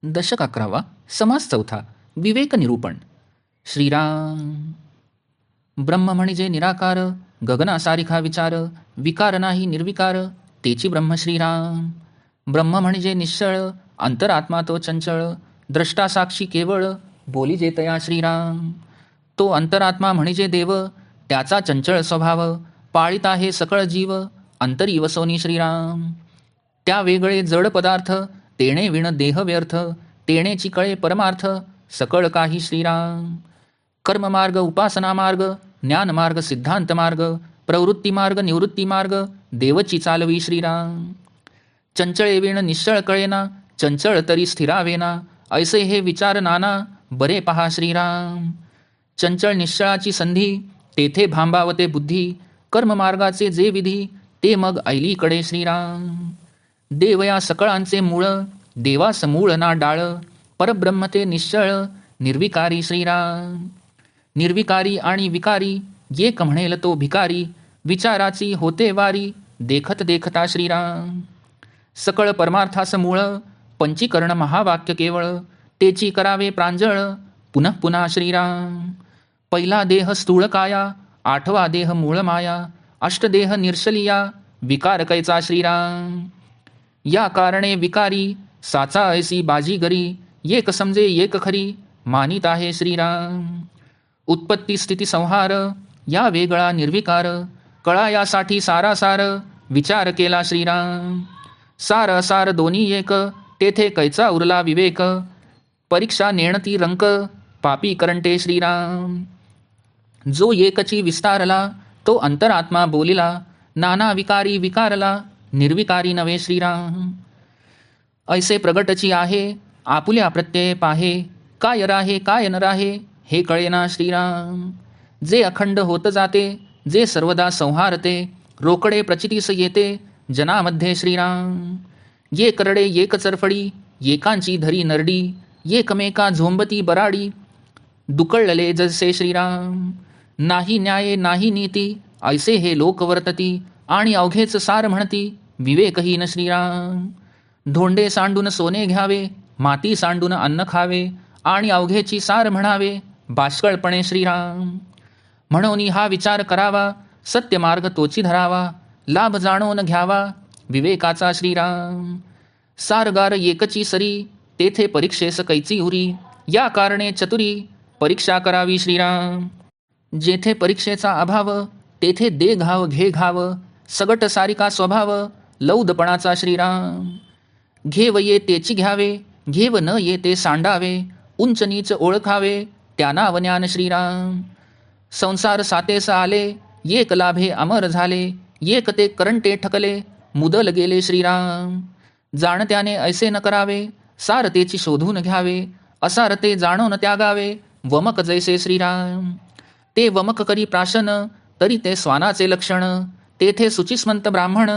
दशक 11 समास 4 विवेक निरूपण. श्रीराम. ब्रह्म म्हणजे निराकार, गगनासारिखा विचार, विकार नाही निर्विकार, तेची ब्रह्म श्रीराम. ब्रह्म म्हणजे निश्चळ, अंतरात्मा तो चंचळ, द्रष्टा साक्षी केवळ, बोली जेतया श्रीराम. तो अंतरात्मा म्हणजे देव, त्याचा चंचळ स्वभाव, पाळीत आहे सकळ जीव, अंतरी वसोनी श्रीराम. त्या वेगळे जड पदार्थ, तेणे विण देह व्यर्थ, तेणेची कळे परमार्थ, सकळ काही श्रीराम. कर्ममार्ग, उपासना मार्ग, ज्ञानमार्ग, सिद्धांत मार्ग, प्रवृत्ती मार्ग, निवृत्ती मार्ग, देवची चालवी श्रीराम. चंचळे विण निश्चळ कळेना, चंचळ तरी स्थिरावेना, ऐसे हे विचार नाना, बरे पहा श्रीराम. चंचळ निश्चळाची संधी, तेथे भांबावते बुद्धी, कर्ममार्गाचे जे विधी, ते मग ऐलीकडे श्रीराम. देव या सकळांचे मूळ, देवास मूळ ना डाळ, परब्रह्म ते निश्चळ, निर्विकारी श्रीराम. निर्विकारी आणि विकारी, एक म्हणेल तो भिकारी, विचाराची होते वारी, देखत देखता श्रीराम. सकळ परमार्थास मूळ, पंचीकरण महावाक्य केवळ, तेची करावे प्रांजळ, पुनः पुन्हा श्रीराम. पहिला देह स्थूळ काया, आठवा देह मूळ माया, अष्टदेह निर्शलिया, विकार कैचा श्रीराम. या कारणे विकारी, साचा ऐसी बाजीगरी, एक समजे एक खरी, मानित आहे श्रीराम. उत्पत्ती स्थिती संहार, या वेगळा निर्विकार, कळा यासाठी सारासार, विचार केला श्रीराम. सार असार दोन्ही एक, तेथे कैचा उरला विवेक, परीक्षा नेणती रंक, पापी करंटे श्रीराम. जो एकची विस्तारला, तो अंतरात्मा बोलिला, नाना विकारी विकारला, निर्विकारी नवे श्रीराम. ऐसे प्रगटची आहे, आपुल्या प्रत्यय पाहे, काय राहे काय न राहे, हे कळेना श्रीराम. जे अखंड होत जाते, जे सर्वदा संहारते, रोकडे प्रचितीस येते, जनामध्ये श्रीराम. ये करडे एक चरफडी, एकांची धरी नरडी, एकमेका झोंबती बराडी, दुकळले जसे श्रीराम. नाही न्याय नाही नीती, ऐसे हे लोक वर्तती, आणि अवघेच सार म्हणती, विवेकहीन श्रीराम. धोंडे सांडून सोने घ्यावे, माती सांडून अन्न खावे, आणि अवघेची सार म्हणावे, बाष्कळपणे श्रीराम. म्हणून हा विचार करावा, सत्यमार्ग तोची धरावा, लाभ जाणून घ्यावा, विवेकाचा श्रीराम. सारगार एकची सरी, तेथे परीक्षेस कैची उरी, या कारणे चतुरी, परीक्षा करावी श्रीराम. जेथे परीक्षेचा अभाव, तेथे दे घाव घे घाव, सगट सारिका स्वभाव, लौदपणाचा श्रीराम. घेव ये तेची घ्यावे, घेव न ये ते सांडावे, उंच नीच ओळखावे, त्या नाव ज्ञान श्रीराम. संसार सातेस आले, एक लाभे अमर झाले, एक ते करंटे ठकले, मुदल गेले श्रीराम. जाणत्याने ऐसे न करावे, सारतेची शोधून घ्यावे, असारते जाणून त्यागावे, वमक जैसे श्रीराम. ते वमक करी प्राशन, तरी ते स्वानाचे लक्षण, तेथे सुचिस्मंत ब्राह्मण,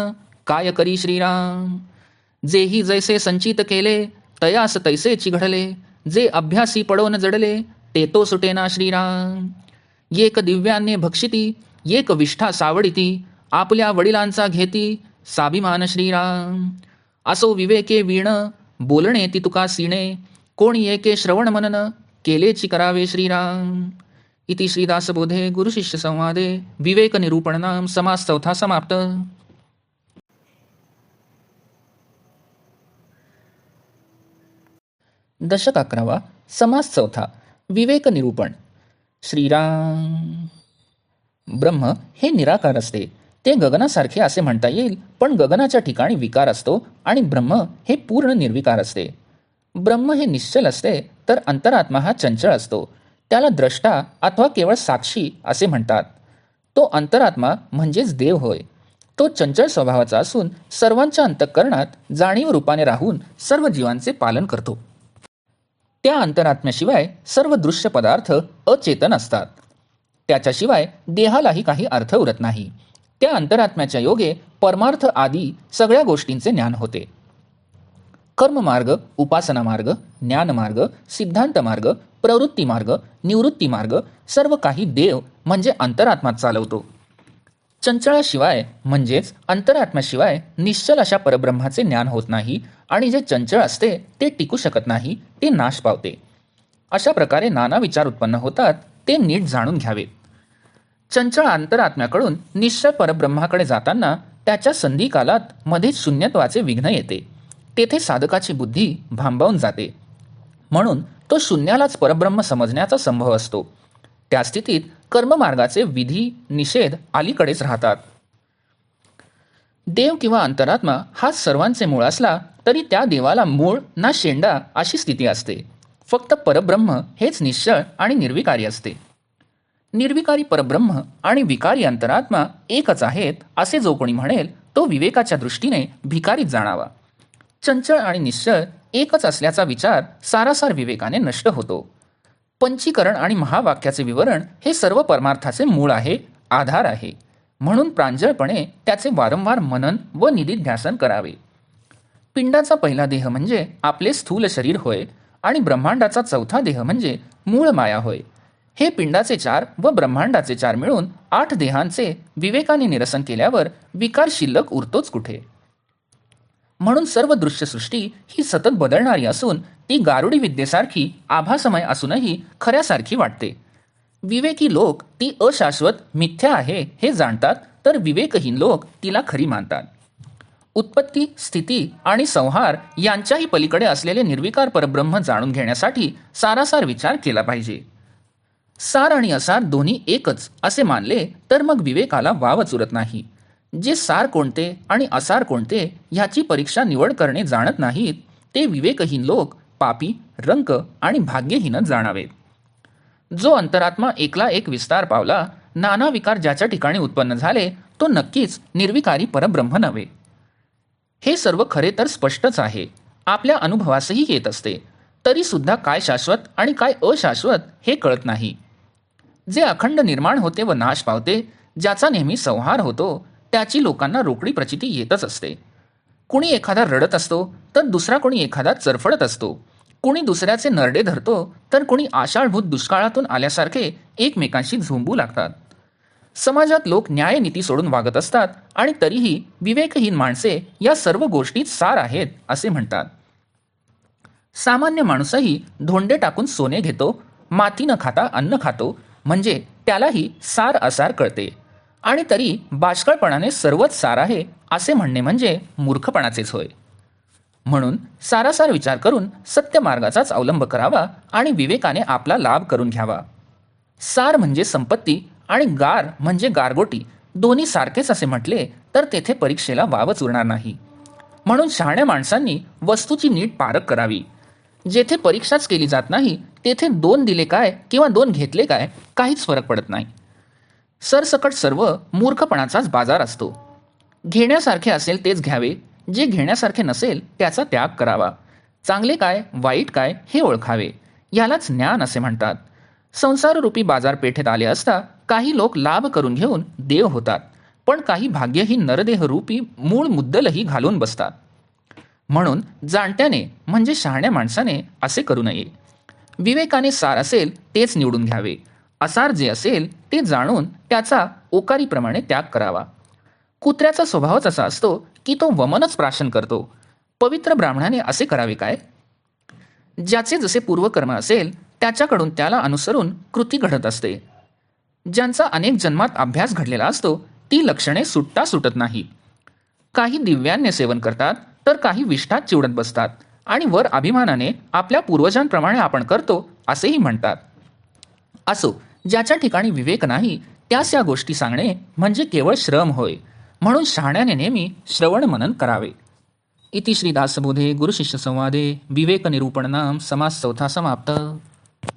काय करी श्रीराम. जेही जैसे संचित केले, तयास तैसेची घडले, जे अभ्यासी पडोन जडले, ते तो सुटेना श्रीराम. एक दिव्याने भक्षिती, एक विष्ठा सावडिती, आपल्या वडिलांचा घेती, साभिमान श्रीराम. असो विवेके वीण, बोलणे ती तुका सीणे, कोणी एके श्रवण मनन, केलेची करावे श्रीराम. इति श्रीदासबोधे गुरुशिष्य संवादे विवेक निरूपणनाम समास 4 समाप्त. दशक 11 समास 4 विवेक निरूपण. श्रीराम. ब्रह्म हे निराकार असते, ते गगनासारखे असे म्हणता येईल, पण गगनाच्या ठिकाणी विकार असतो आणि ब्रह्म हे पूर्ण निर्विकार असते. ब्रह्म हे निश्चल असते, तर अंतरात्मा हा चंचळ असतो, त्याला द्रष्टा अथवा केवळ साक्षी असे म्हणतात. तो अंतरात्मा म्हणजेच देव होय. तो चंचल स्वभावाचा असून सर्वांच्या अंतःकरणात जाणीव रूपाने राहून सर्व जीवांचे पालन करतो. त्या अंतरात्म्याशिवाय सर्व दृश्य पदार्थ अचेतन असतात. त्याच्याशिवाय देहालाही काही अर्थ उरत नाही. त्या अंतरात्म्याच्या योगे परमार्थ आदी सगळ्या गोष्टींचे ज्ञान होते. कर्ममार्ग, उपासना मार्ग, ज्ञानमार्ग, सिद्धांत मार्ग, प्रवृत्ती मार्ग, निवृत्ती मार्ग, सर्व काही देव म्हणजे अंतरात्माच चालवतो. चंचळाशिवाय म्हणजेच अंतरात्म्याशिवाय निश्चल अशा परब्रह्माचे ज्ञान होत नाही आणि जे चंचळ असते ते टिकू शकत नाही, ते नाश पावते. अशा प्रकारे नाना विचार उत्पन्न होतात, ते नीट जाणून घ्यावेत. चंचळ अंतरात्म्याकडून निश्चळ परब्रह्माकडे जाताना त्याच्या संधी कालात मध्येच शून्यत्वाचे विघ्न येते. तेथे साधकाची बुद्धी भांबावून जाते. म्हणून तो शून्यालाच परब्रह्म समजण्याचा संभव असतो. त्या स्थितीत कर्ममार्गाचे विधी निषेध अलीकडेच राहतात. देव किंवा अंतरात्मा हा सर्वांचे मूळ असला तरी त्या देवाला मूळ ना शेंडा अशी स्थिती असते. फक्त परब्रह्म हेच निश्चळ आणि निर्विकारी असते. निर्विकारी परब्रह्म आणि विकारी अंतरात्मा एकच आहेत असे जो कोणी म्हणेल तो विवेकाच्या दृष्टीने भिकारीच जाणावा. चंचळ आणि निश्चळ एकच असल्याचा विचार सारासार विवेकाने नष्ट होतो. पंचीकरण आणि महावाक्याचे विवरण हे सर्व परमार्थाचे मूळ आहे, आधार आहे. म्हणून प्रांजळपणे त्याचे वारंवार मनन व निदिध्यासन करावे. पिंडाचा पहिला देह म्हणजे आपले स्थूल शरीर होय आणि ब्रह्मांडाचा चौथा देह म्हणजे मूळ माया होय. हे पिंडाचे 4 व ब्रह्मांडाचे 4 मिळून 8 देहांचे विवेकाने निरसन केल्यावर विकार शिल्लक उरतोच कुठे. म्हणून सर्व दृश्यसृष्टी ही सतत बदलणारी असून ती गारुडी विद्येसारखी आभासमय असूनही खऱ्यासारखी वाटते. विवेकी लोक ती अशाश्वत मिथ्या आहे हे जाणतात, तर विवेकहीन लोक तिला खरी मानतात. उत्पत्ती, स्थिती आणि संहार यांच्याही पलीकडे असलेले निर्विकार परब्रह्म जाणून घेण्यासाठी सारासार विचार केला पाहिजे. सार आणि असार दोन्ही एकच असे मानले तर मग विवेकाला वावच उरत नाही. जे सार कोणते आणि असार कोणते ह्याची परीक्षा निवड करणे जाणत नाहीत, ते विवेकहीन लोक पापी, रंक आणि भाग्यहीनच जाणावेत. जो अंतरात्मा एकला एक विस्तार पावला, नाना विकार ज्याच्या ठिकाणी उत्पन्न झाले, तो नक्कीच निर्विकारी परब्रह्म नव्हे. हे सर्व खरे तर स्पष्टच आहे, आपल्या अनुभवासही येत असते. तरी सुद्धा काय शाश्वत आणि काय अशाश्वत हे कळत नाही. जे अखंड निर्माण होते व नाश पावते, ज्याचा नेहमी संहार होतो, त्याची लोकांना रोकडी प्रचिती येतच असते. कुणी एखादा रडत असतो तर दुसरा कोणी एखादा चरफडत असतो. कुणी दुसऱ्याचे नरडे धरतो तर कुणी आषाढभूत दुष्काळातून आल्यासारखे एकमेकांशी झुंबू लागतात. समाजात लोक न्यायनीती सोडून वागत असतात आणि तरीही विवेकहीन माणसे या सर्व गोष्टीत सार आहेत असे म्हणतात. सामान्य माणूसही धोंडे टाकून सोने घेतो, माती न खाता अन्न खातो, म्हणजे त्यालाही सार असार कळते. आणि तरी बाष्कळपणाने सर्वच सार आहे असे म्हणणे म्हणजे मूर्खपणाचेच होय. म्हणून सारासार विचार करून सत्य मार्गाचाच अवलंब करावा आणि विवेकाने आपला लाभ करून घ्यावा. सार म्हणजे संपत्ती आणि गार म्हणजे गारगोटी दोन्ही सारखेच असे म्हटले तर तेथे परीक्षेला वावच उरणार नाही. म्हणून शहाण्या माणसांनी वस्तूची नीट पारख करावी. जेथे परीक्षाच केली जात नाही तेथे 2 दिले काय किंवा 2 घेतले काय काहीच फरक पडत नाही. सरसकट सर्व मूर्खपणाचाच बाजार असतो. घेण्यासारखे असेल तेच घ्यावे, जे घेण्यासारखे नसेल त्याचा त्याग करावा. चांगले काय वाईट काय हे ओळखावे, यालाच ज्ञान असे म्हणतात. संसाररूपी बाजारपेठेत आले असता काही लोक लाभ करून घेऊन देव होतात, पण काही भाग्यहीन नरदेहरूपी मूळ मुद्दलही घालून बसतात. म्हणून जाणत्याने म्हणजे शहाण्या माणसाने असे करू नये. विवेकाने सार असेल तेच निवडून घ्यावे, असार जे असेल ते जाणून त्याचा ओकारीप्रमाणे त्याग करावा. कुत्र्याचा स्वभावच असा असतो की तो वमनच प्राशन करतो. पवित्र ब्राह्मणाने असे करावे काय? ज्याचे जसे पूर्वकर्म असेल त्याच्याकडून त्याला अनुसरून कृती घडत असते. ज्यांचा अनेक जन्मात अभ्यास घडलेला असतो ती लक्षणे सुटता सुटत नाहीत. काही दिव्यान्य सेवन करतात तर काही विष्ठात चिवडत बसतात आणि वर अभिमानाने आपल्या पूर्वजांप्रमाणे आपण करतो असेही म्हणतात. असो, ज्याच्या ठिकाणी विवेक नाही त्यास या गोष्टी सांगणे म्हणजे केवळ श्रम होय. म्हणून शहाण्याने नेहमी श्रवण मनन करावे. इति श्री दासबोधे गुरुशिष्य संवादे विवेक निरूपण नाम समास चौथा समाप्त.